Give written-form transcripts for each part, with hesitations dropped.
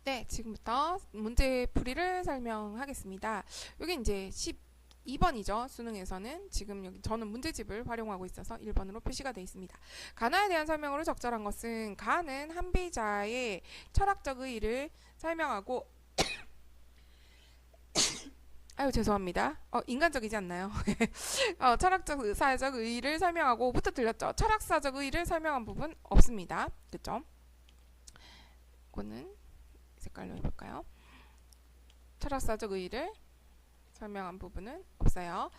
네, 지금부터 문제풀이를 설명하겠습니다. 여기 이제 12번이죠. 수능에서는 지금 여기 저는 문제집을 활용하고 있어서 1번으로 표시가 되어 있습니다. 가나에 대한 설명으로 적절한 것은 가는 한비자의 철학적 의의를 설명하고 아유 죄송합니다. 인간적이지 않나요? 철학적 사회적 의의를 설명하고부터 들렸죠. 철학사적 의의를 설명한 부분 없습니다. 그죠? 이거는 색깔로 해볼까요? 철학사적 의의를 설명한 부분은 없어요.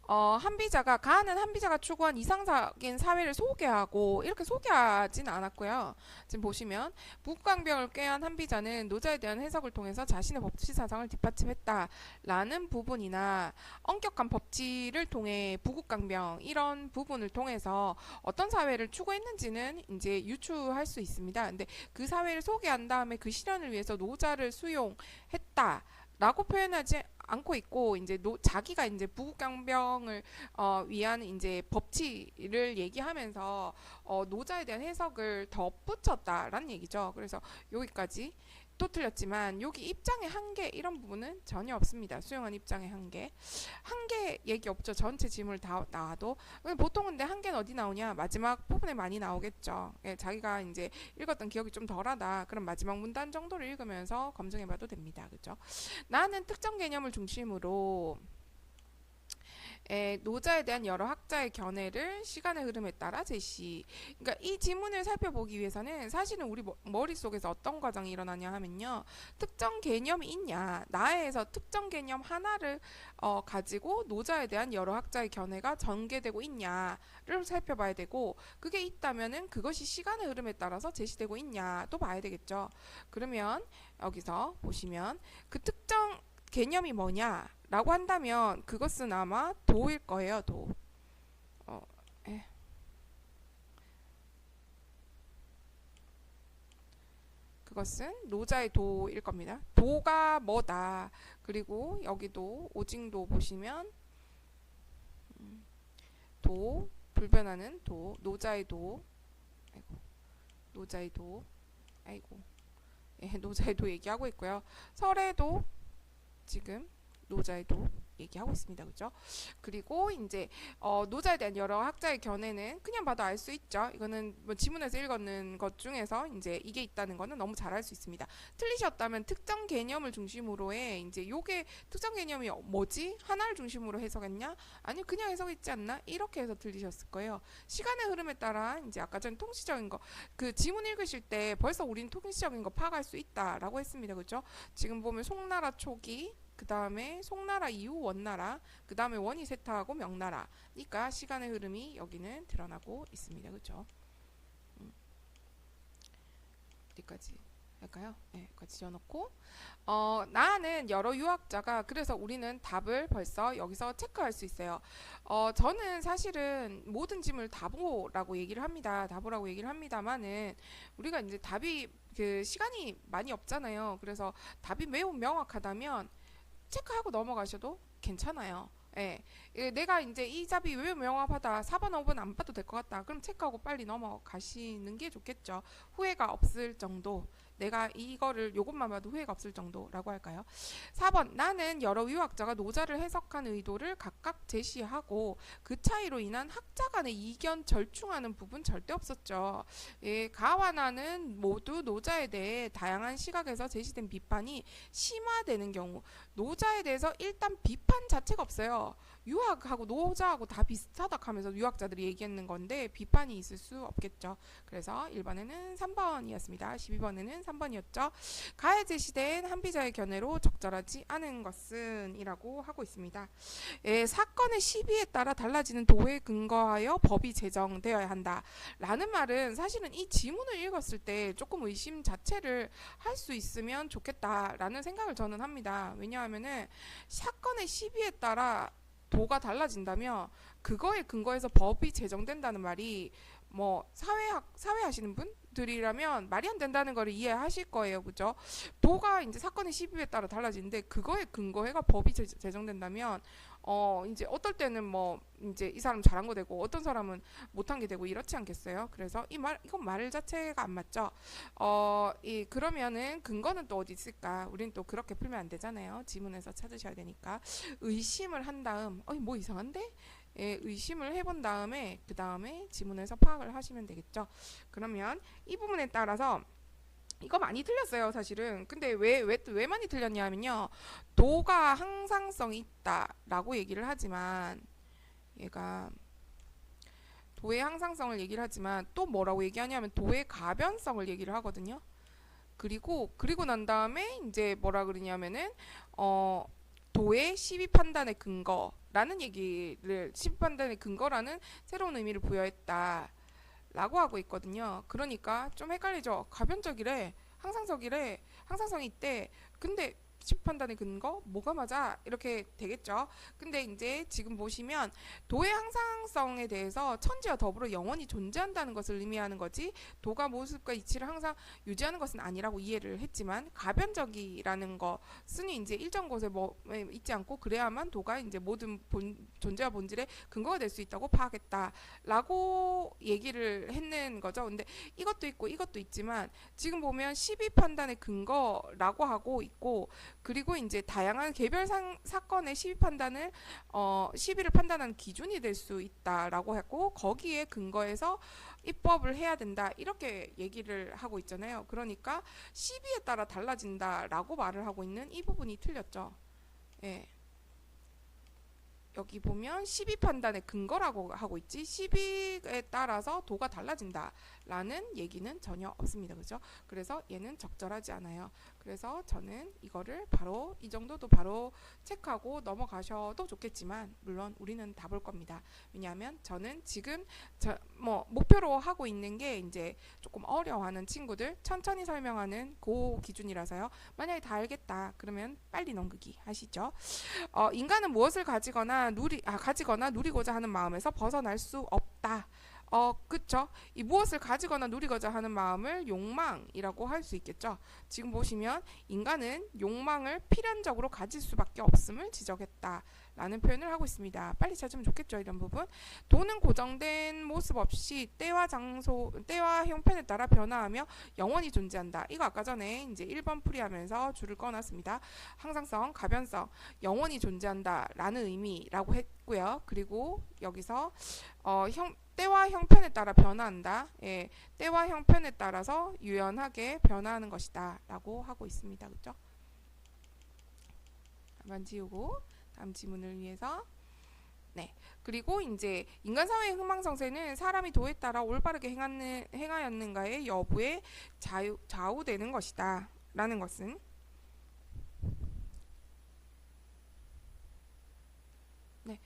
한비자가 추구한 이상적인 사회를 소개하고 이렇게 소개하진 않았고요. 지금 보시면 북강병을 꾀한 한비자는 노자에 대한 해석을 통해서 자신의 법치 사상을 뒷받침했다라는 부분이나 엄격한 법치를 통해 부국강병 이런 부분을 통해서 어떤 사회를 추구했는지는 이제 유추할 수 있습니다. 근데 그 사회를 소개한 다음에 그 실현을 위해서 노자를 수용했다. 라고 표현하지 않고 있고 이제 자기가 이제 부국강병을 위한 이제 법치를 얘기하면서 노자에 대한 해석을 덧붙였다라는 얘기죠. 그래서 여기까지 또 틀렸지만 여기 입장의 한계 이런 부분은 전혀 없습니다. 수용한 입장의 한계 얘기 없죠. 전체 지문을 다 나와도 보통은 근데 한계는 어디 나오냐 마지막 부분에 많이 나오겠죠. 예, 자기가 이제 읽었던 기억이 좀 덜하다 그럼 마지막 문단 정도를 읽으면서 검증해봐도 됩니다. 그죠? 나는 특정 개념을 중심으로 노자에 대한 여러 학자의 견해를 시간의 흐름에 따라 제시. 그러니까 이 지문을 살펴보기 위해서는 사실은 우리 머릿속에서 어떤 과정이 일어나냐 하면요. 특정 개념이 있냐. 나에서 특정 개념 하나를 가지고 노자에 대한 여러 학자의 견해가 전개되고 있냐를 살펴봐야 되고 그게 있다면은 그것이 시간의 흐름에 따라서 제시되고 있냐도 봐야 되겠죠. 그러면 여기서 보시면 그 특정 개념이 뭐냐라고 한다면 그것은 아마 도일 거예요. 도. 어, 에. 그것은 노자의 도일 겁니다. 도가 뭐다. 그리고 여기도 오징도 보시면 도 불변하는 도 노자의 도 아이고 노자의 도 아이고 노자의 도 얘기하고 있고요. 설에도 지금 노자에도 얘기하고 있습니다. 그죠? 그리고 이제 노자에 대한 여러 학자의 견해는 그냥 봐도 알 수 있죠. 이거는 뭐 지문에서 읽었는 것 중에서 이제 이게 있다는 거는 너무 잘 알 수 있습니다. 틀리셨다면 특정 개념을 중심으로의 이제 요게 특정 개념이 뭐지? 하나를 중심으로 해석했냐? 아니 그냥 해석했지 않나? 이렇게 해서 틀리셨을 거예요. 시간의 흐름에 따라 이제 아까 전 통시적인 거 그 지문 읽으실 때 벌써 우리는 통시적인 거 파악할 수 있다라고 했습니다. 그죠? 지금 보면 송나라 초기 그 다음에 송나라 이후 원나라 그 다음에 원이 세타하고 명나라 그러니까 시간의 흐름이 여기는 드러나고 있습니다. 그죠? 어디까지 할까요? 네, 여기까지 지어놓고 나는 여러 유학자가 그래서 우리는 답을 벌써 여기서 체크할 수 있어요. 저는 사실은 모든 짐을 다보라고 얘기를 합니다. 다보라고 얘기를 합니다만은 우리가 이제 답이 그 시간이 많이 없잖아요. 그래서 답이 매우 명확하다면 체크하고 넘어가셔도 괜찮아요. 예. 내가 이제 이 답이 왜 명확하다. 4번, 5번 안 봐도 될 것 같다. 그럼 체크하고 빨리 넘어가시는 게 좋겠죠. 후회가 없을 정도. 내가 이거를 요것만 봐도 후회가 없을 정도라고 할까요? 4번 나는 여러 유학자가 노자를 해석한 의도를 각각 제시하고 그 차이로 인한 학자 간의 이견 절충하는 부분 절대 없었죠. 예, 가와 나는 모두 노자에 대해 다양한 시각에서 제시된 비판이 심화되는 경우 노자에 대해서 일단 비판 자체가 없어요. 유학하고 노자하고 다 비슷하다 하면서 유학자들이 얘기했는 건데 비판이 있을 수 없겠죠. 그래서 1번에는 3번이었습니다. 12번에는 3번이었죠. 가에 제시된 한비자의 견해로 적절하지 않은 것은 이라고 하고 있습니다. 사건의 시비에 따라 달라지는 도에 근거하여 법이 제정되어야 한다. 라는 말은 사실은 이 지문을 읽었을 때 조금 의심 자체를 할 수 있으면 좋겠다라는 생각을 저는 합니다. 왜냐하면은 사건의 시비에 따라 도가 달라진다면 그거에 근거해서 법이 제정된다는 말이 뭐 사회 하시는 분들이라면 말이 안 된다는 걸 이해하실 거예요. 그죠? 도가 이제 사건의 시비에 따라 달라지는데 그거에 근거해가 법이 제정된다면 이제 어떨 때는 뭐 이제 이 사람 잘한 거 되고 어떤 사람은 못한 게 되고 이렇지 않겠어요? 그래서 이건 말 자체가 안 맞죠. 그러면은 근거는 또 어디 있을까? 우린 또 그렇게 풀면 안 되잖아요. 지문에서 찾으셔야 되니까 의심을 한 다음, 뭐 이상한데? 예, 의심을 해본 다음에 그 다음에 지문에서 파악을 하시면 되겠죠. 그러면 이 부분에 따라서 이거 많이 틀렸어요, 사실은. 근데 왜 많이 틀렸냐면요. 도가 항상성이 있다라고 얘기를 하지만, 얘가 도의 항상성을 얘기를 하지만 또 뭐라고 얘기하냐면 도의 가변성을 얘기를 하거든요. 그리고 난 다음에 이제 뭐라 그러냐면은, 도의 시비 판단의 근거라는 얘기를, 시비 판단의 근거라는 새로운 의미를 부여했다. 라고 하고 있거든요. 그러니까 좀 헷갈리죠. 가변적이래, 항상적이래, 항상성이 있대. 근데 판단의 근거 뭐가 맞아 이렇게 되겠죠. 근데 이제 지금 보시면 도의 항상성에 대해서 천지와 더불어 영원히 존재한다는 것을 의미하는 거지, 도가 모습과 이치를 항상 유지하는 것은 아니라고 이해를 했지만, 가변적이라는 것은 이제 일정 곳에 있지 않고 그래야만 도가 이제 모든 존재와 본질의 근거가 될 수 있다고 파악했다라고 얘기를 했는 거죠. 근데 이것도 있고 이것도 있지만 지금 보면 시비 판단의 근거라고 하고 있고, 그리고 이제 다양한 개별 사건의 시비를 판단하는 기준이 될 수 있다라고 했고, 거기에 근거해서 입법을 해야 된다 이렇게 얘기를 하고 있잖아요. 그러니까 시비에 따라 달라진다라고 말을 하고 있는 이 부분이 틀렸죠. 예. 여기 보면 시비 판단의 근거라고 하고 있지, 시비에 따라서 도가 달라진다 라는 얘기는 전혀 없습니다. 그죠? 그래서 얘는 적절하지 않아요. 그래서 저는 이거를 바로 이 정도도 바로 체크하고 넘어가셔도 좋겠지만, 물론 우리는 다 볼 겁니다. 왜냐하면 저는 지금 목표로 하고 있는 게 이제 조금 어려워하는 친구들 천천히 설명하는 그 기준이라서요. 만약에 다 알겠다 그러면 빨리 넘기기 하시죠. 인간은 무엇을 가지거나 누리고자 하는 마음에서 벗어날 수 없다. 그쵸? 이 무엇을 가지거나 누리고자 하는 마음을 욕망이라고 할 수 있겠죠. 지금 보시면 인간은 욕망을 필연적으로 가질 수밖에 없음을 지적했다 라는 표현을 하고 있습니다. 빨리 찾으면 좋겠죠, 이런 부분. 도는 고정된 모습 없이 때와 형편에 따라 변화하며 영원히 존재한다. 이거 아까 전에 이제 1번 풀이하면서 줄을 꺼놨습니다. 항상성, 가변성, 영원히 존재한다 라는 의미라고 했고요. 그리고 여기서 때와 형편에 따라 변화한다. 예, 때와 형편에 따라서 유연하게 변화하는 것이다 라고 하고 있습니다. 그죠? 한번 지우고 다음 지문을 위해서. 네. 그리고 이제 인간 사회의 흥망성쇠는 사람이 도에 따라 올바르게 행하였는가의 여부에 좌우되는 것이다 라는 것은, 네,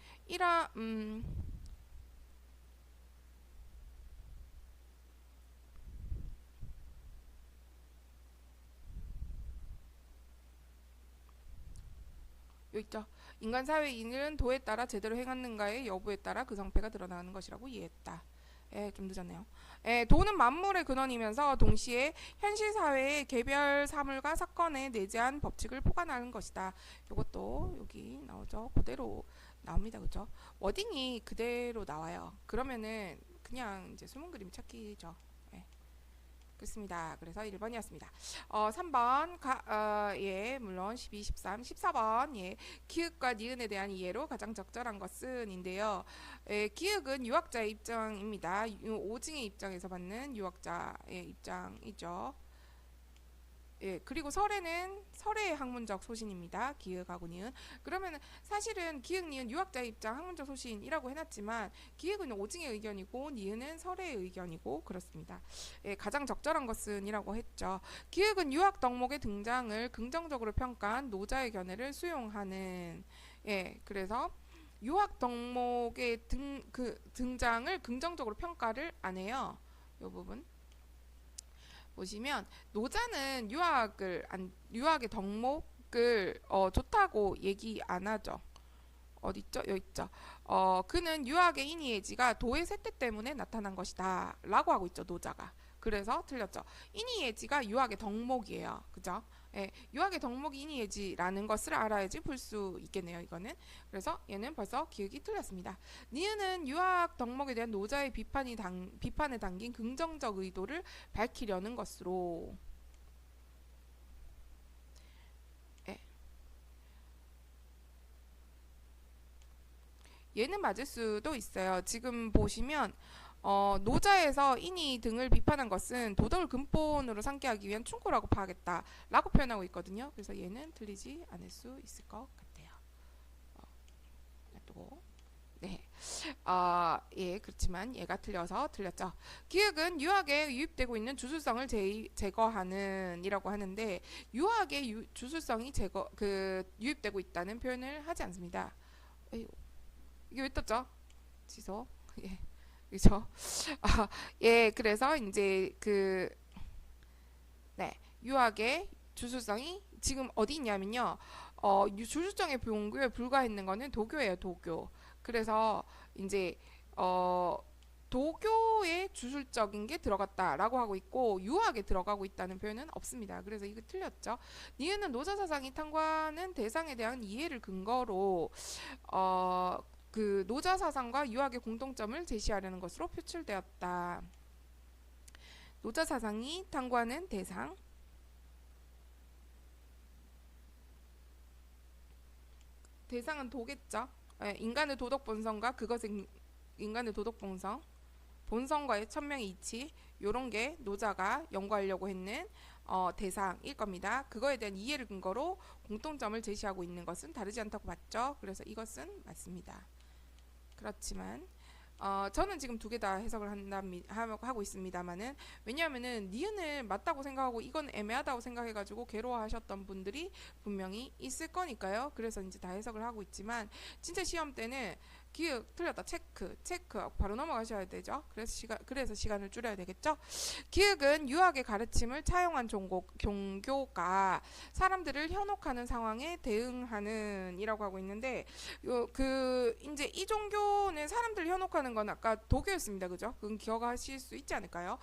여기 있죠. 인간 사회인은 도에 따라 제대로 행하는가의 여부에 따라 그 성패가 드러나는 것이라고 이해했다. 좀 늦었네요. 도는 만물의 근원이면서 동시에 현실 사회의 개별 사물과 사건에 내재한 법칙을 포괄하는 것이다. 이것도 여기 나오죠. 그대로 나옵니다. 그죠? 워딩이 그대로 나와요. 그러면은 그냥 이제 숨은 그림 찾기죠. 그렇습니다. 그래서 1번이었습니다. 3번 예, 물론 12, 13, 14번 예, 기읍과 니은에 대한 이해로 가장 적절한 것은 인데요. 기읍은 유학자의 입장입니다. 오징의 입장에서 받는 유학자의 입장이죠. 예, 그리고 설의 학문적 소신입니다. 기역하고 니은. 그러면은 사실은 기역, 니은 유학자의 입장 학문적 소신이라고 해놨지만, 기역은 오징의 의견이고 니은은 설의 의견이고 그렇습니다. 예, 가장 적절한 것은 이라고 했죠. 기역은 유학 덕목의 등장을 긍정적으로 평가한 노자의 견해를 수용하는, 예, 그래서 유학 덕목의 등장을 긍정적으로 평가를 안 해요. 이 부분 보시면 노자는 유학의 덕목을 좋다고 얘기 안 하죠. 어디 있죠? 여기 있죠. 그는 유학의 인이해지가 도의 쇠퇴 때문에 나타난 것이다 라고 하고 있죠, 노자가. 그래서 틀렸죠. 이니예지가 유학의 덕목이에요. 그죠? 예, 유학의 덕목이 이니예지라는 것을 알아야지 풀 수 있겠네요. 이거는. 그래서 얘는 벌써 기억이 틀렸습니다. 니은은 유학 덕목에 대한 노자의 비판에 담긴 긍정적 의도를 밝히려는 것으로. 예, 얘는 맞을 수도 있어요. 지금 보시면 노자에서 인이 등을 비판한 것은 도덕을 근본으로 삼게 하기 위한 충고라고 파악했다라고 표현하고 있거든요. 그래서 얘는 틀리지 않을 수 있을 것 같아요. 또 네. 예, 그렇지만 얘가 틀려서 틀렸죠. 기획은 유학에 유입되고 있는 주술성을 제거하는 이라고 하는데 유학의 주술성이 유입되고 있다는 표현을 하지 않습니다. 에이, 이게 왜 떴죠? 취소. 예. 그죠? 예, 그래서 이제 네, 유학의 주술성이 지금 어디 있냐면요. 주술성의 본교에 불과했는 거는 도교예요, 도교. 그래서 이제 어, 도교의 주술적인 게 들어갔다라고 하고 있고 유학에 들어가고 있다는 표현은 없습니다. 그래서 이거 틀렸죠. 니은은 노자 사상이 탐구하는 대상에 대한 이해를 근거로 노자 사상과 유학의 공통점을 제시하려는 것으로 표출되었다. 노자 사상이 탐구하는 대상은 도겠죠. 예, 인간의 도덕 본성과 그것의 인간의 도덕 본성과의 천명의 이치 요런 게 노자가 연구하려고 했는 대상일 겁니다. 그거에 대한 이해를 근거로 공통점을 제시하고 있는 것은 다르지 않다고 봤죠. 그래서 이것은 맞습니다. 그렇지만 저는 지금 두 개 다 해석을 하고 있습니다만은 왜냐하면은 니은을 맞다고 생각하고 이건 애매하다고 생각해가지고 괴로워하셨던 분들이 분명히 있을 거니까요. 그래서 이제 다 해석을 하고 있지만 진짜 시험 때는 기억 틀렸다 체크 바로 넘어가셔야 되죠. 그래서 시간을 줄여야 되겠죠. 기억은 유학의 가르침을 차용한 종교가 사람들을 현혹하는 상황에 대응하는 이라고 하고 있는데 이제 이 종교는 사람들을 현혹하는 건 아까 도교였습니다. 그죠? 그건 기억하실 수 있지 않을까요?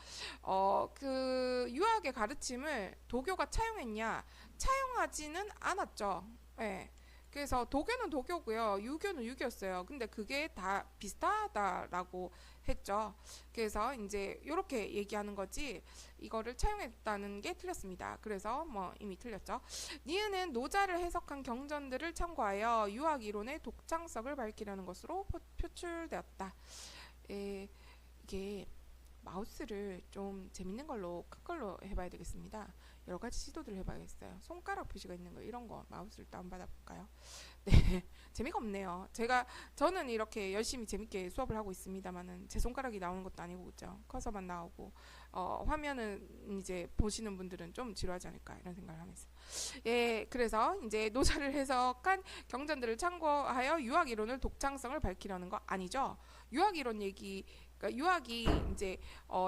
유학의 가르침을 도교가 차용했냐? 차용하지는 않았죠. 예. 그래서 도교는 도교고요. 유교는 유교였어요. 근데 그게 다 비슷하다라고 했죠. 그래서 이제 이렇게 얘기하는 거지 이거를 차용했다는 게 틀렸습니다. 그래서 뭐 이미 틀렸죠. 니은은 노자를 해석한 경전들을 참고하여 유학 이론의 독창성을 밝히려는 것으로 표출되었다. 이게 마우스를 좀 재밌는 걸로 큰 걸로 해봐야 되겠습니다. 여러 가지 시도들을 해봐야겠어요. 손가락 표시가 있는 거 이런 거 마우스를 다운받아 볼까요? 네, 재미가 없네요. 저는 이렇게 열심히 재밌게 수업을 하고 있습니다만은 제 손가락이 나오는 것도 아니고 그죠? 커서만 나오고 화면은 이제 보시는 분들은 좀 지루하지 않을까 이런 생각을 하면서 예, 그래서 이제 노자를 해석한 경전들을 참고하여 유학 이론을 독창성을 밝히려는 거 아니죠? 유학 이론 얘기 그러니까 유학이 이제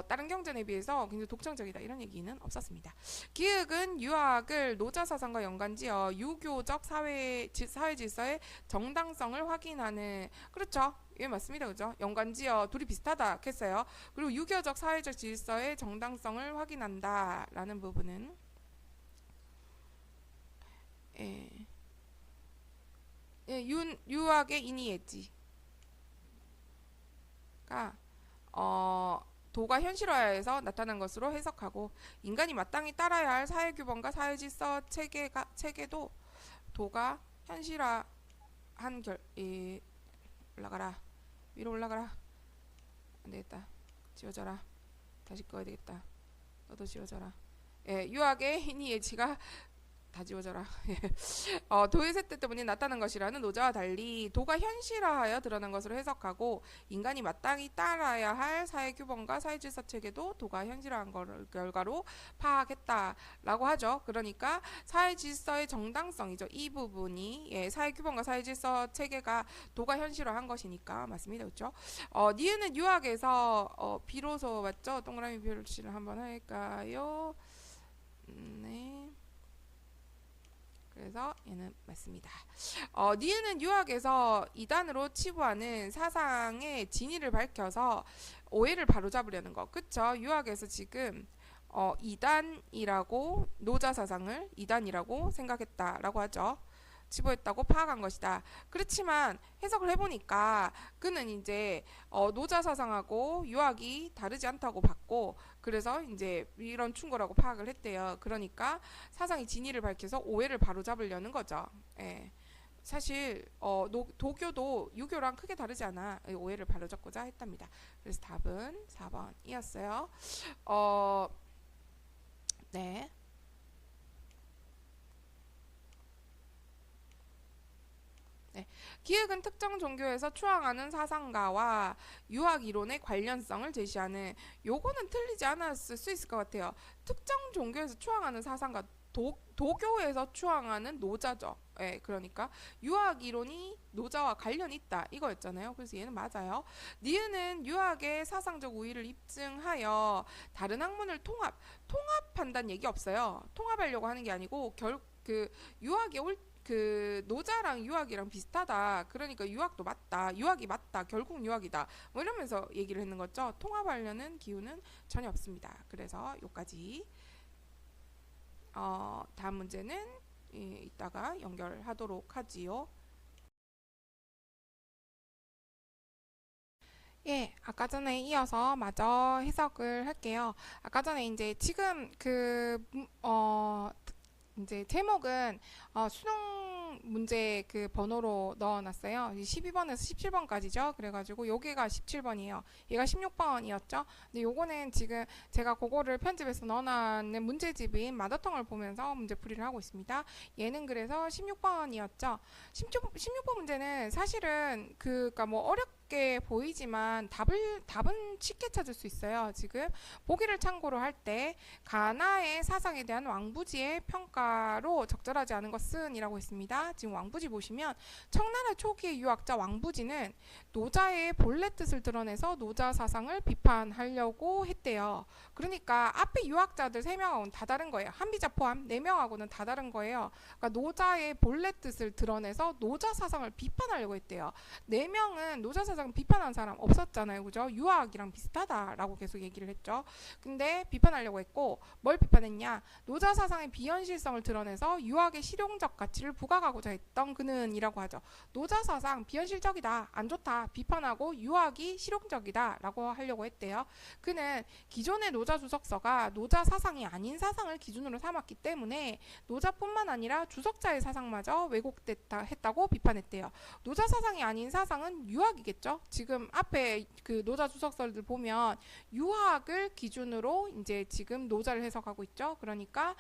다른 경전에 비해서 굉장히 독창적이다 이런 얘기는 없었습니다. 기획은 유학을 노자 사상과 연관지어 유교적 사회 질서의 정당성을 확인하는 그렇죠. 예, 맞습니다. 그죠? 연관지어 둘이 비슷하다 했어요. 그리고 유교적 사회적 질서의 정당성을 확인한다라는 부분은 예, 예, 유학의 인이했지가 도가 현실화에서 나타난 것으로 해석하고 인간이 마땅히 따라야 할 사회규범과 사회질서 체계도 도가 현실화한 올라가라 위로 올라가라 안되겠다 지워져라 다시 꺼야 되겠다 너도 지워져라 예, 유학의 인이예지가 다 지워져라. 도의 세대 때문에 나타난 것이라는 노자와 달리 도가 현실화하여 드러난 것으로 해석하고 인간이 마땅히 따라야 할 사회 규범과 사회 질서 체계도 도가 현실화한 결과로 파악했다라고 하죠. 그러니까 사회 질서의 정당성이죠. 이 부분이 사회 규범과 사회 질서 체계가 도가 현실화한 것이니까 맞습니다. 그렇죠? 니은은 유학에서 비로소 맞죠? 동그라미 표시를 한번 할까요? 네. 그래서 그래서 얘는 맞습니다. 니은은 유학에서 이단으로 치부하는 사상의 진위를 밝혀서 오해를 바로잡으려는 거. 그쵸? 유학에서 지금 이단이라고 노자 사상을 이단이라고 생각했다라고 하죠. 치부했다고 파악한 것이다. 그렇지만 해석을 해보니까 그는 이제 노자 사상하고 유학이 다르지 않다고 봤고 그래서 이제 이런 충고라고 파악을 했대요. 그러니까 사상의 진위를 밝혀서 오해를 바로잡으려는 거죠. 예. 사실 도교도 유교랑 크게 다르지 않아 오해를 바로잡고자 했답니다. 그래서 답은 4번이었어요. 어, 네. 네. 기획은 특정 종교에서 추앙하는 사상가와 유학 이론의 관련성을 제시하는 요거는 틀리지 않았을 수 있을 것 같아요. 특정 종교에서 추앙하는 사상가 도교에서 추앙하는 노자죠. 예, 그러니까 유학 이론이 노자와 관련이 있다 이거였잖아요. 그래서 얘는 맞아요. 니은은 유학의 사상적 우위를 입증하여 다른 학문을 통합한다는 얘기 없어요. 통합하려고 하는 게 아니고 그 유학에 그 노자랑 유학이랑 비슷하다. 그러니까 유학도 맞다. 유학이 맞다. 결국 유학이다. 뭐 이러면서 얘기를 했는 거죠. 통합하려는 기운은 전혀 없습니다. 그래서 여기까지. 다음 문제는 이따가 연결하도록 하지요. 예, 아까 전에 이어서 마저 해석을 할게요. 아까 전에 이제 지금 이제 제목은 수능 문제 그 번호로 넣어놨어요. 12번에서 17번까지죠. 그래가지고 여기가 17번이에요. 얘가 16번이었죠. 근데 요거는 지금 제가 그거를 편집해서 넣어놨는 문제집인 마더텅을 보면서 문제풀이를 하고 있습니다. 얘는 그래서 16번이었죠. 16번 문제는 사실은 그니까 뭐 어렵게 보이지만 답은 쉽게 찾을 수 있어요. 지금 보기를 참고로 할 때 가나의 사상에 대한 왕부지의 평가로 적절하지 않은 것은 이라고 했습니다. 지금 왕부지 보시면 청나라 초기의 유학자 왕부지는 노자의 본래 뜻을 드러내서 노자 사상을 비판하려고 했대요. 그러니까 앞에 유학자들 3명하고는 다 다른 거예요. 한비자 포함 4명하고는 다 다른 거예요. 그러니까 노자의 본래 뜻을 드러내서 노자 사상을 비판하려고 했대요. 4명은 노자 사상 비판한 사람 없었잖아요. 그죠? 유학이랑 비슷하다라고 계속 얘기를 했죠. 근데 비판하려고 했고 뭘 비판했냐? 노자 사상의 비현실성을 드러내서 유학의 실용적 가치를 부각하고자 했던 그는 이라고 하죠. 노자 사상 비현실적이다. 안 좋다. 비판하고 유학이 실용적이다. 라고 하려고 했대요. 그는 기존의 노자 주석서가 노자 사상이 아닌 사상을 기준으로 삼았기 때문에 노자뿐만 아니라 주석자의 사상마저 왜곡됐다 했다고 비판했대요. 노자 사상이 아닌 사상은 유학이겠죠. 지금 앞에 그 노자 주석서를 보면 유학을 기준으로 이제 지금 노자를 해석하고 있죠. 그러니까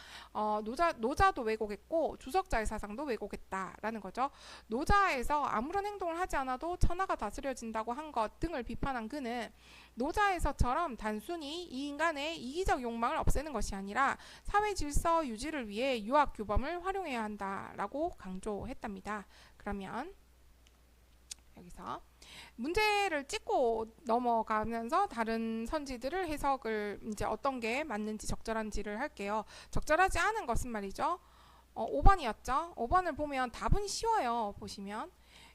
노자도 왜곡했고 주석자의 사상도 왜곡했다라는 거죠. 노자에서 아무런 행동을 하지 않아도 천하가 다스려진다고 한 것 등을 비판한 그는 노자에서처럼 단순히 이 인간의 이기적 욕망을 없애는 것이 아니라 사회 질서 유지를 위해 유학 규범을 활용해야 한다라고 강조했답니다. 그러면 여기서 문제를 찍고 넘어가면서 다른 선지들을 해석을 이제 어떤 게 맞는지 적절한지를 할게요. 적절하지 않은 것은 말이죠. 5번이었죠. 5번을 보면 답은 쉬워요. 보시면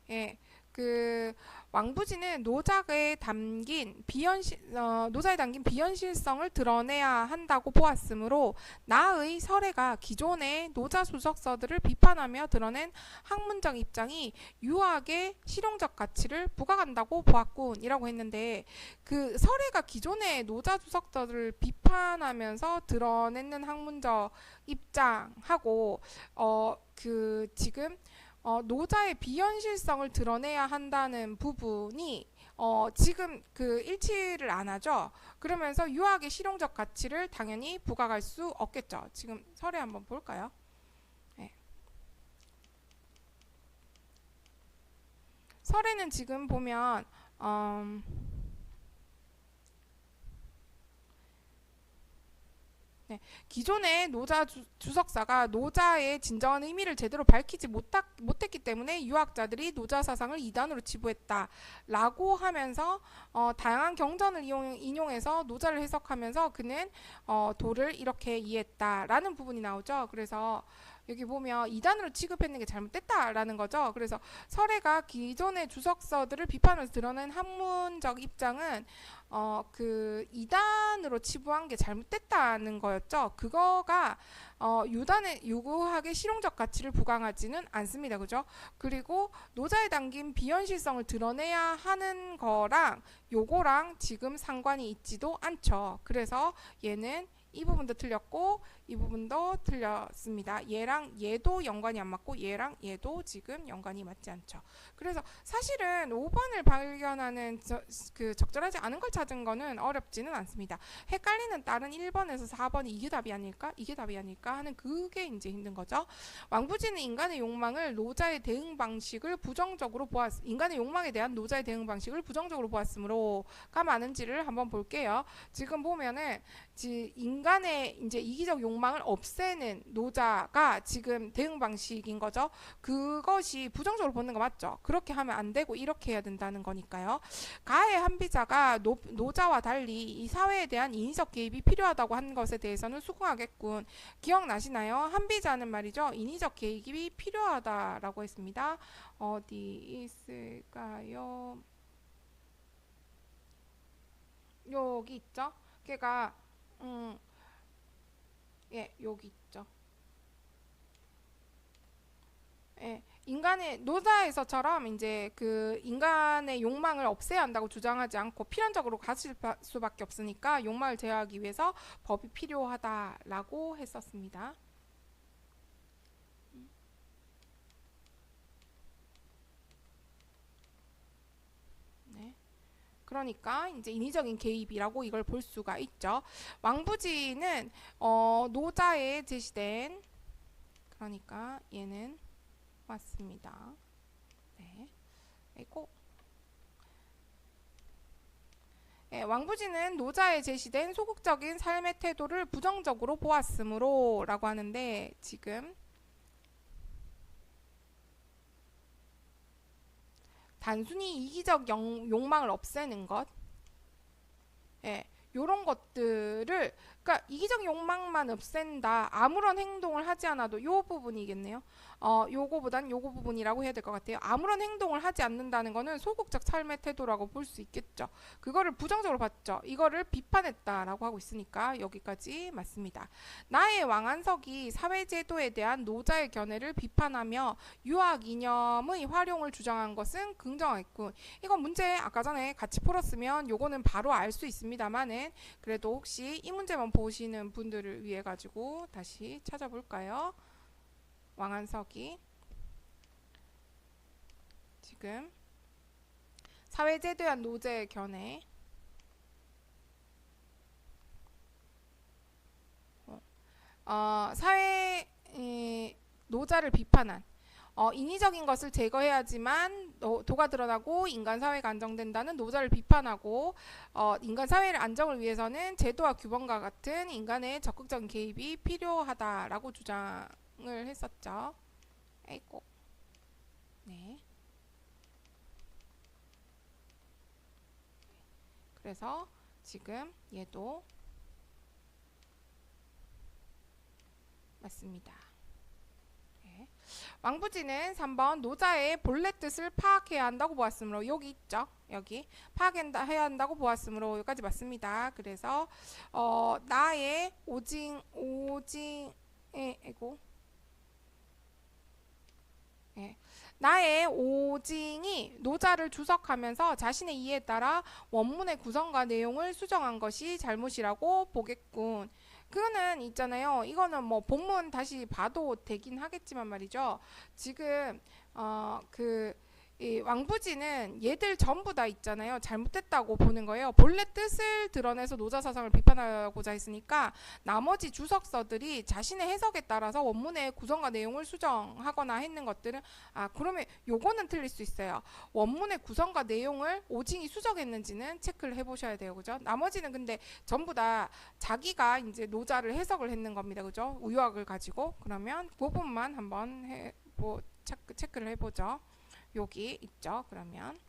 예, 그 왕부지는 노자에 담긴 비현실성을 드러내야 한다고 보았으므로 나의 설해가 기존의 노자 수석서들을 비판하며 드러낸 학문적 입장이 유학의 실용적 가치를 부각한다고 보았군이라고 했는데 그 설해가 기존의 노자 수석서들을 비판하면서 드러내는 학문적 입장하고 지금 노자의 비현실성을 드러내야 한다는 부분이 지금 그 일치를 안 하죠. 그러면서 유학의 실용적 가치를 당연히 부각할 수 없겠죠. 지금 설에 한번 볼까요? 네. 설에는 지금 보면 네, 기존의 노자 주석사가 노자의 진정한 의미를 제대로 밝히지 못했기 때문에 유학자들이 노자 사상을 이단으로 치부했다라고 하면서 다양한 경전을 인용해서 노자를 해석하면서 그는 도를 이렇게 이해했다라는 부분이 나오죠. 그래서 여기 보면 2단으로 취급했는 게 잘못됐다라는 거죠. 그래서 설혜가 기존의 주석서들을 비판하면서 드러낸 학문적 입장은 그 2단으로 치부한 게 잘못됐다는 거였죠. 그거가 유단에 유구하게 실용적 가치를 부강하지는 않습니다. 그죠? 그리고 노자에 담긴 비현실성을 드러내야 하는 거랑 요거랑 지금 상관이 있지도 않죠. 그래서 얘는 이 부분도 틀렸고 이 부분도 틀렸습니다. 얘랑 얘도 연관이 안 맞고 얘랑 얘도 지금 연관이 맞지 않죠. 그래서 사실은 5번을 발견하는 그 적절하지 않은 걸 찾은 거는 어렵지는 않습니다. 헷갈리는 다른 1번에서 4번이 이게 답이 아닐까? 이게 답이 아닐까? 하는 그게 이제 힘든 거죠. 왕부지는 인간의 욕망을 노자의 대응 방식을 부정적으로 인간의 욕망에 대한 노자의 대응 방식을 부정적으로 보았으므로가 많은지를 한번 볼게요. 지금 보면은 인간의 이제 이기적 욕망을 없애는 노자가 지금 대응 방식인 거죠. 그것이 부정적으로 보는 거 맞죠? 그렇게 하면 안 되고 이렇게 해야 된다는 거니까요. 가해 한비자가 노자와 달리 이 사회에 대한 인위적 개입이 필요하다고 한 것에 대해서는 수긍하겠군. 기억나시나요? 한비자는 말이죠. 인위적 개입이 필요하다라고 했습니다. 어디 있을까요? 여기 있죠. 걔가 예, 여기 있죠. 예, 인간의 노자에서처럼 이제 그 인간의 욕망을 없애야 한다고 주장하지 않고 필연적으로 가질 수밖에 없으니까 욕망을 제어하기 위해서 법이 필요하다라고 했었습니다. 네. 그러니까 이제 인위적인 개입이라고 이걸 볼 수가 있죠. 왕부지는 노자에 제시된 그러니까 얘는 맞습니다. 네. 그리고 예, 왕부지는 노자에 제시된 소극적인 삶의 태도를 부정적으로 보았으므로 라고 하는데 지금 단순히 이기적 욕망을 없애는 것 예, 요런 것들을 그러니까 이기적 욕망만 없앤다. 아무런 행동을 하지 않아도 요 부분이겠네요. 요거보단 요거 부분이라고 해야 될 것 같아요. 아무런 행동을 하지 않는다는 거는 소극적 삶의 태도라고 볼 수 있겠죠. 그거를 부정적으로 봤죠. 이거를 비판했다라고 하고 있으니까 여기까지 맞습니다. 나의 왕안석이 사회제도에 대한 노자의 견해를 비판하며 유학 이념의 활용을 주장한 것은 긍정했군. 이건 문제 아까 전에 같이 풀었으면 요거는 바로 알 수 있습니다만은 그래도 혹시 이 문제만 보시는 분들을 위해 가지고 다시 찾아볼까요? 왕안석이 지금 사회제도에 대한 노제의 견해 사회 노자를 비판한 인위적인 것을 제거해야지만 도가 드러나고 인간 사회가 안정된다는 노자를 비판하고 인간 사회의 안정을 위해서는 제도와 규범과 같은 인간의 적극적인 개입이 필요하다라고 주장을 했었죠. 에이고. 네. 그래서 지금 얘도 맞습니다. 네. 왕부지는 3번 노자의 본래 뜻을 파악해야 한다고 보았으므로 여기 있죠. 여기 파악해야 한다고 보았으므로 여기까지 맞습니다. 그래서 나의 나의 오징이 노자를 주석하면서 자신의 이해에 따라 원문의 구성과 내용을 수정한 것이 잘못이라고 보겠군. 그거는 있잖아요. 이거는 뭐 본문 다시 봐도 되긴 하겠지만 말이죠. 지금 이 왕부지는 얘들 전부 다 있잖아요. 잘못됐다고 보는 거예요. 본래 뜻을 드러내서 노자 사상을 비판하고자 했으니까 나머지 주석서들이 자신의 해석에 따라서 원문의 구성과 내용을 수정하거나 했는 것들은 그러면 요거는 틀릴 수 있어요. 원문의 구성과 내용을 오징이 수정했는지는 체크를 해보셔야 돼요. 그죠? 나머지는 근데 전부 다 자기가 이제 노자를 해석을 했는 겁니다. 그죠? 우유학을 가지고 그러면 그 부분만 한번 체크를 해보죠. 여기 있죠. 그러면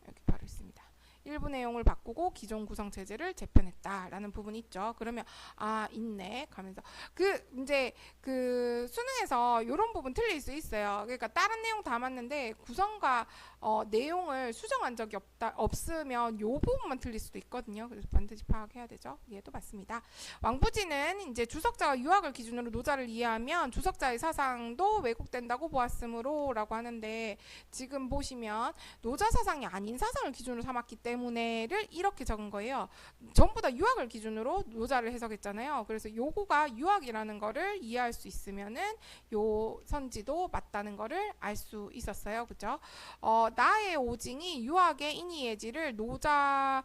여기 바로 있습니다. 일부 내용을 바꾸고 기존 구성 체제를 재편했다라는 부분이 있죠. 그러면 아 있네 하면서 그 이제 그 수능에서 이런 부분 틀릴 수 있어요. 그러니까 다른 내용 다 맞는데 구성과 내용을 수정한 적이 없으면 요 부분만 틀릴 수도 있거든요. 그래서 반드시 파악해야 되죠. 얘도 맞습니다. 왕부지는 이제 주석자가 유학을 기준으로 노자를 이해하면 주석자의 사상도 왜곡된다고 보았으므로라고 하는데 지금 보시면 노자 사상이 아닌 사상을 기준으로 삼았기 때문에를 이렇게 적은 거예요. 전부 다 유학을 기준으로 노자를 해석했잖아요. 그래서 요거가 유학이라는 거를 이해할 수 있으면은 요 선지도 맞다는 거를 알 수 있었어요. 그죠? 나의 오징이 유학의 인이예지를 노자의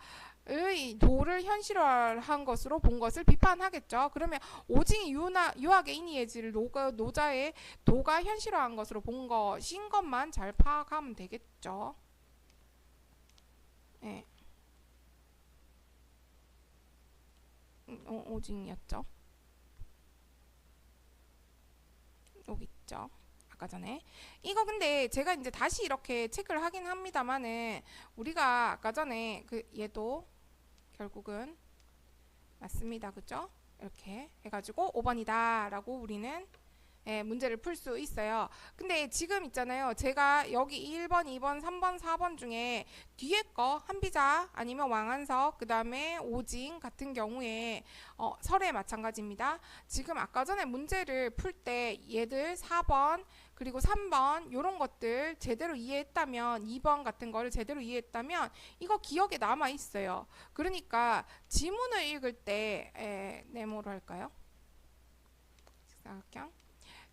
도를 현실화한 것으로 본 것을 비판하겠죠. 그러면 오징이 유학의 인이예지를 노자의 도가 현실화한 것으로 본 것인 것만 잘 파악하면 되겠죠. 네. 오징이었죠. 여기 있죠. 아까 전에 이거 근데 제가 이제 다시 이렇게 체크를 하긴 합니다만은 우리가 아까 전에 그 얘도 결국은 맞습니다. 그죠? 이렇게 해가지고 5번이다 라고 우리는 문제를 풀 수 있어요. 근데 지금 있잖아요. 제가 여기 1번, 2번, 3번, 4번 중에 뒤에 거 한비자 아니면 왕한석 그 다음에 오징 같은 경우에 설에 마찬가지입니다. 지금 아까 전에 문제를 풀 때 얘들 4번 그리고 3번 요런 것들 제대로 이해했다면 2번 같은 거를 제대로 이해했다면 이거 기억에 남아 있어요. 그러니까 지문을 읽을 때 네모로 할까요? 직사각형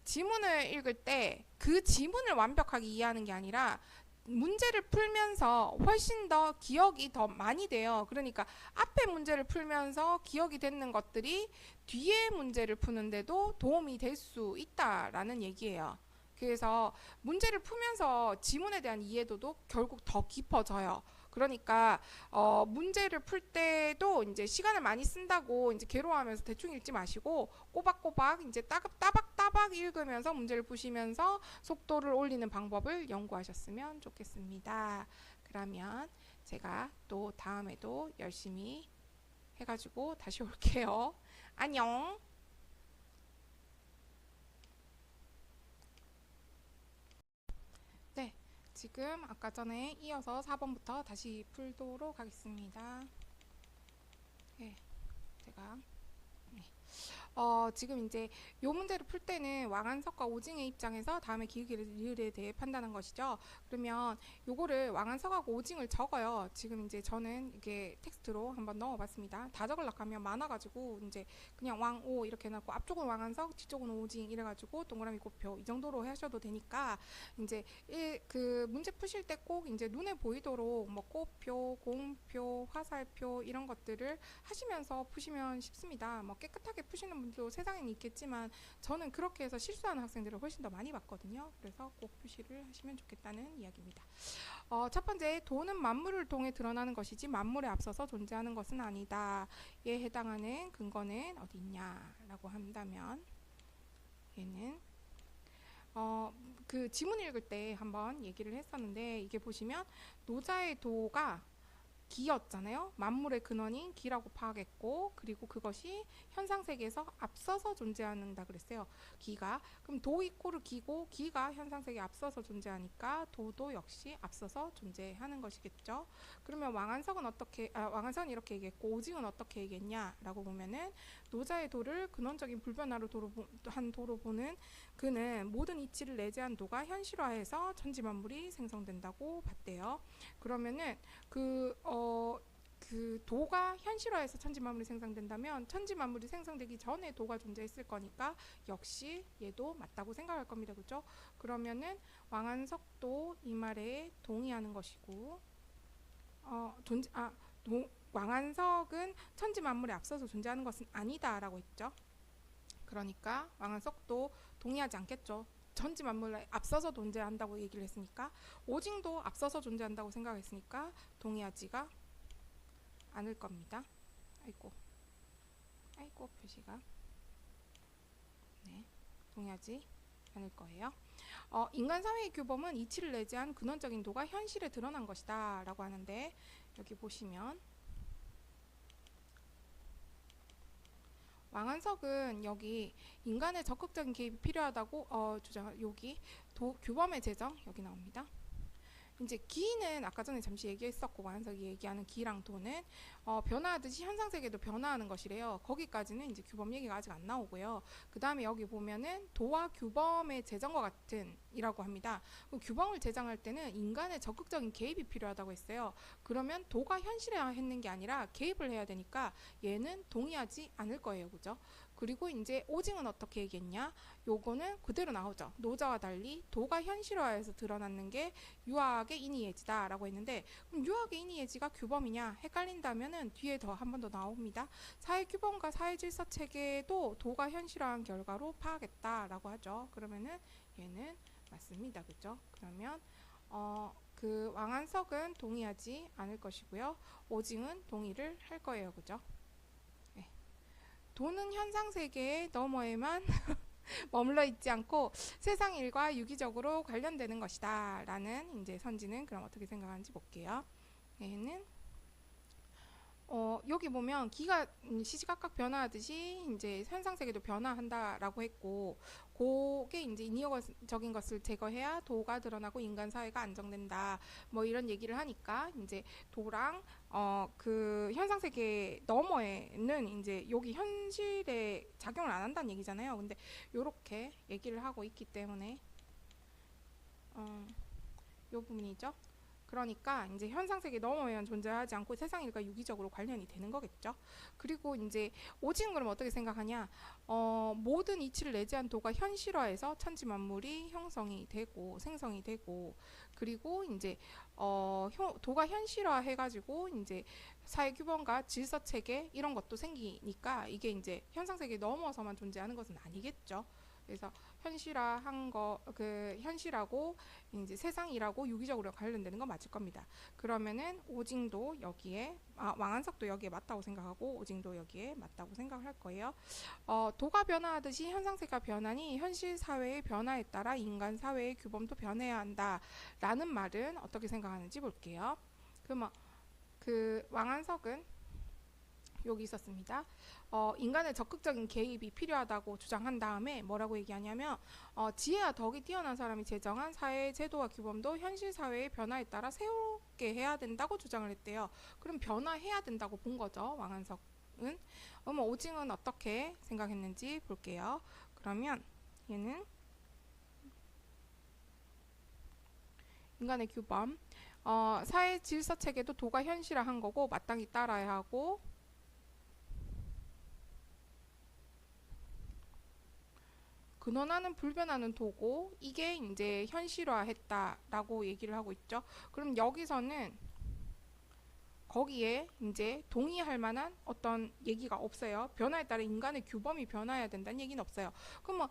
지문을 읽을 때 그 지문을 완벽하게 이해하는 게 아니라 문제를 풀면서 훨씬 더 기억이 더 많이 돼요. 그러니까 앞에 문제를 풀면서 기억이 되는 것들이 뒤에 문제를 푸는데도 도움이 될 수 있다라는 얘기예요. 그래서 문제를 풀면서 지문에 대한 이해도도 결국 더 깊어져요. 그러니까 문제를 풀 때도 이제 시간을 많이 쓴다고 이제 괴로워하면서 대충 읽지 마시고 꼬박꼬박 이제 따박따박 읽으면서 문제를 푸시면서 속도를 올리는 방법을 연구하셨으면 좋겠습니다. 그러면 제가 또 다음에도 열심히 해가지고 다시 올게요. 안녕. 네, 지금 아까 전에 이어서 4번부터 다시 풀도록 하겠습니다. 네, 제가 지금 이제 요 문제를 풀 때는 왕한석과 오징의 입장에서 다음에 기울기를 대해 판단한 것이죠. 그러면 요거를 왕한석하고 오징을 적어요. 지금 이제 저는 이게 텍스트로 한번 넣어봤습니다. 다 적으려고 하면 많아가지고 이제 그냥 왕오 이렇게 해놓고 앞쪽은 왕한석, 뒤쪽은 오징 이래가지고 동그라미 곱표 이 정도로 하셔도 되니까 이제 그 문제 푸실 때 꼭 이제 눈에 보이도록 뭐 꼬표, 공표, 화살표 이런 것들을 하시면서 푸시면 쉽습니다. 뭐 깨끗하게 푸시는 분도 세상에 있겠지만 저는 그렇게 해서 실수하는 학생들을 훨씬 더 많이 봤거든요. 그래서 꼭 표시를 하시면 좋겠다는 이야기입니다. 첫 번째, 도는 만물을 통해 드러나는 것이지 만물에 앞서서 존재하는 것은 아니다. 얘에 해당하는 근거는 어디 있냐라고 한다면 얘는 그 지문 읽을 때 한번 얘기를 했었는데 이게 보시면 노자의 도가 기였잖아요. 만물의 근원인 기라고 파악했고 그리고 그것이 현상 세계에서 앞서서 존재한다 그랬어요. 기가 그럼 도 이꼬르 기고 기가 현상 세계에 앞서서 존재하니까 도도 역시 앞서서 존재하는 것이겠죠. 그러면 왕한석은 이렇게 얘기했고 오징은 어떻게 얘기했냐라고 보면은 노자의 도를 근원적인 불변화로 도로 보는 그는 모든 이치를 내재한 도가 현실화해서 천지만물이 생성된다고 봤대요. 그러면은 그 도가 현실화해서 천지만물이 생성된다면 천지만물이 생성되기 전에 도가 존재했을 거니까 역시 얘도 맞다고 생각할 겁니다. 그렇죠? 그러면은 왕한석도 이 말에 동의하는 것이고 왕한석은 천지만물에 앞서서 존재하는 것은 아니다라고 했죠. 그러니까 왕한석도 동의하지 않겠죠. 천지만물에 앞서서 존재한다고 얘기를 했으니까 오징도 앞서서 존재한다고 생각했으니까 동의하지가 않을 겁니다. 아이고 표시가 네 동의하지 않을 거예요. 인간 사회의 규범은 이치를 내재한 근원적인 도가 현실에 드러난 것이다 라고 하는데 여기 보시면 왕한석은 여기 인간의 적극적인 개입이 필요하다고 주장, 여기 규범의 제정 여기 나옵니다. 이제 기는 아까 전에 잠시 얘기했었고, 왕한석이 얘기하는 기랑 도는 변화하듯이 현상 세계도 변화하는 것이래요. 거기까지는 이제 규범 얘기가 아직 안 나오고요. 그 다음에 여기 보면은 도와 규범의 제정과 같은 이라고 합니다. 규범을 제정할 때는 인간의 적극적인 개입이 필요하다고 했어요. 그러면 도가 현실화했는 게 아니라 개입을 해야 되니까 얘는 동의하지 않을 거예요. 그죠? 그리고 이제 오징은 어떻게 얘기했냐? 요거는 그대로 나오죠. 노자와 달리 도가 현실화해서 드러나는 게 유학의 인이예지다 라고 했는데, 그럼 유학의 인이예지가 규범이냐 헷갈린다면은 뒤에 더 한 번 더 나옵니다. 사회 규범과 사회 질서 체계도 도가 현실화한 결과로 파악했다 라고 하죠. 그러면은 얘는 맞습니다. 그죠? 그러면 그 왕한석은 동의하지 않을 것이고요. 오징은 동의를 할 거예요. 그죠? 네. 도는 현상 세계의 너머에만 머물러 있지 않고 세상 일과 유기적으로 관련되는 것이다 라는 이제 선지는 그럼 어떻게 생각하는지 볼게요. 얘는 여기 보면 기가 시시각각 변화하듯이 이제 현상 세계도 변화한다라고 했고, 그게 이제 인위적인 것을 제거해야 도가 드러나고 인간 사회가 안정된다. 뭐 이런 얘기를 하니까 이제 도랑 그 현상 세계 너머에는 이제 여기 현실에 작용을 안 한다는 얘기잖아요. 근데 요렇게 얘기를 하고 있기 때문에 요 부분이죠. 그러니까 이제 현상 세계 너머에만 존재하지 않고 세상 일과 유기적으로 관련이 되는 거겠죠. 그리고 이제 오징은 그럼 어떻게 생각하냐? 모든 이치를 내재한 도가 현실화해서 천지 만물이 형성이 되고 생성이 되고, 그리고 이제 도가 현실화해가지고 이제 사회 규범과 질서 체계 이런 것도 생기니까 이게 이제 현상 세계 넘어서만 존재하는 것은 아니겠죠. 그래서 현실화한 거, 그 현실하고 이제 세상이라고 유기적으로 관련되는 건 맞을 겁니다. 그러면은 오징도 여기에 왕한석도 여기에 맞다고 생각하고 오징도 여기에 맞다고 생각할 거예요. 도가 변화하듯이 현상 세계가 변하니 현실 사회의 변화에 따라 인간 사회의 규범도 변해야 한다라는 말은 어떻게 생각하는지 볼게요. 그러면 그 왕한석은 여기 있었습니다. 인간의 적극적인 개입이 필요하다고 주장한 다음에 뭐라고 얘기하냐면 지혜와 덕이 뛰어난 사람이 제정한 사회의 제도와 규범도 현실 사회의 변화에 따라 새롭게 해야 된다고 주장을 했대요. 그럼 변화해야 된다고 본 거죠. 왕한석은. 오징은 어떻게 생각했는지 볼게요. 그러면 얘는 인간의 규범, 사회 질서 체계도 도가 현실화한 거고 마땅히 따라야 하고, 근원하는 불변하는 도고 이게 이제 현실화했다라고 얘기를 하고 있죠. 그럼 여기서는 거기에 이제 동의할 만한 어떤 얘기가 없어요. 변화에 따라 인간의 규범이 변화해야 된다는 얘기는 없어요. 그럼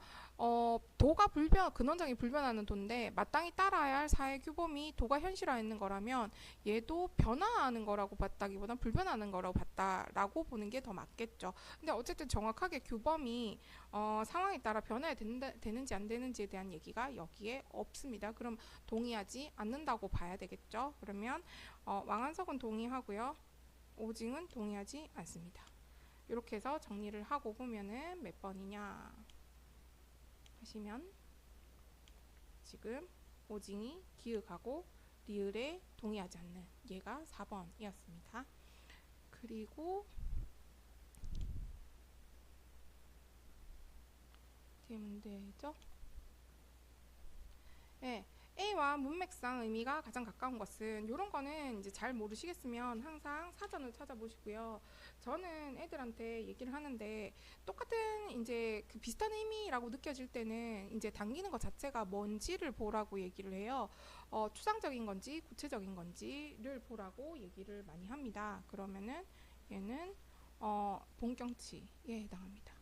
도가 근원적인 불변하는 도인데 마땅히 따라야 할 사회 규범이 도가 현실화했는 거라면 얘도 변화하는 거라고 봤다기보단 불변하는 거라고 봤다라고 보는 게 더 맞겠죠. 근데 어쨌든 정확하게 규범이 상황에 따라 변화해 되는지 안 되는지에 대한 얘기가 여기에 없습니다. 그럼 동의하지 않는다고 봐야 되겠죠. 그러면 왕한석은 동의하고요. 오징은 동의하지 않습니다. 이렇게 해서 정리를 하고 보면은 몇 번이냐 하시면 지금 오징이 기역하고 리을에 동의하지 않는 얘가 4번이었습니다. 그리고 뒤에 문제죠. 네. A와 문맥상 의미가 가장 가까운 것은 이런 거는 이제 잘 모르시겠으면 항상 사전을 찾아보시고요. 저는 애들한테 얘기를 하는데 똑같은 이제 그 비슷한 의미라고 느껴질 때는 이제 당기는 것 자체가 뭔지를 보라고 얘기를 해요. 추상적인 건지 구체적인 건지를 보라고 얘기를 많이 합니다. 그러면은 얘는 본경치에 해당합니다.